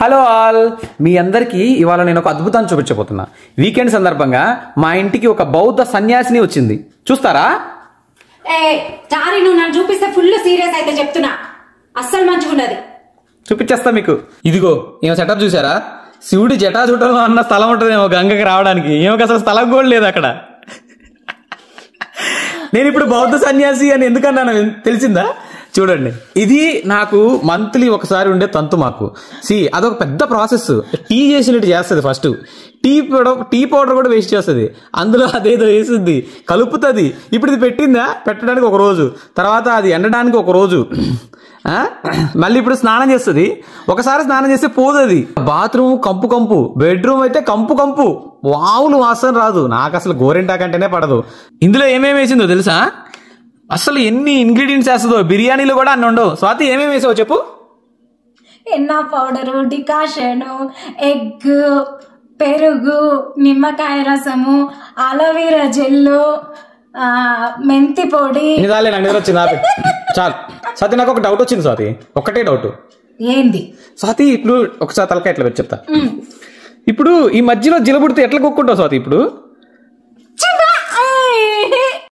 Hello all, మీ అందరికీ ఇవాళ నేను ఒక అద్భుతాన్ని చూపించబోతున్నా. వీకెండ్ సందర్భంగా మా ఇంటికి ఒక బౌద్ధ సన్యాసిని వచ్చింది. చూస్తారా? నువ్వు నన్ను చూపిస్తే ఫుల్ సీరియస్ అయితే చెప్తున్నా, అస్సలు మంచిగున్నది. చూపించేస్తా మీకు. ఇదిగో ఏమో సెటప్ చూసారా? శివుడి జటాజుటంలో అన్న స్థలం ఉంటుందేమో గంగకి రావడానికి. ఏమో అసలు స్థలం కూడా లేదు అక్కడ. నేను ఇప్పుడు బౌద్ధ సన్యాసి అని ఎందుకన్నాను తెలిసిందా? చూడండి, ఇది నాకు మంత్లీ ఒకసారి ఉండే తంతు. మాకు అదొక పెద్ద ప్రాసెస్. టీ చేసినట్టు చేస్తుంది. ఫస్ట్ టీ పౌడర్ కూడా వేస్ట్ చేస్తుంది. అందులో అదేదో వేస్తుంది, కలుపుతుంది. ఇప్పుడు ఇది పెట్టడానికి ఒక రోజు, తర్వాత అది ఎండడానికి ఒక రోజు, మళ్ళీ ఇప్పుడు స్నానం చేస్తుంది. ఒకసారి స్నానం చేస్తే పోదు. బాత్రూమ్ కంపు, బెడ్రూమ్ అయితే కంపు, వావులు వాసన రాదు. నాకు అసలు గోరింటాకంటేనే పడదు. ఇందులో ఏమేమి వేసిందో తెలుసా? అసలు ఎన్ని ఇంగ్రీడియంట్స్ వేస్తుందో. బిర్యానీలో కూడా అన్ని ఉండవు. స్వాతి, ఏమేమి వేసావు చెప్పు? ఎన్నా పౌడరు, డికాషను, ఎగ్, పెరుగు, నిమ్మకాయ రసము, అలోవెరా జెల్లు, మెంతి పొడి. నాకు నిద్ర వచ్చింది. చాలు స్వాతి, నాకు ఒక డౌట్ వచ్చింది స్వాతి. ఒక్కటే డౌట్. ఏంది స్వాతి? ఇప్పుడు ఒకసారి తలకాయ ఎట్లా చెప్తా. ఇప్పుడు ఈ మధ్యలో జిలబుడితే ఎట్లా కొక్కుంటావు స్వాతి? ఇప్పుడు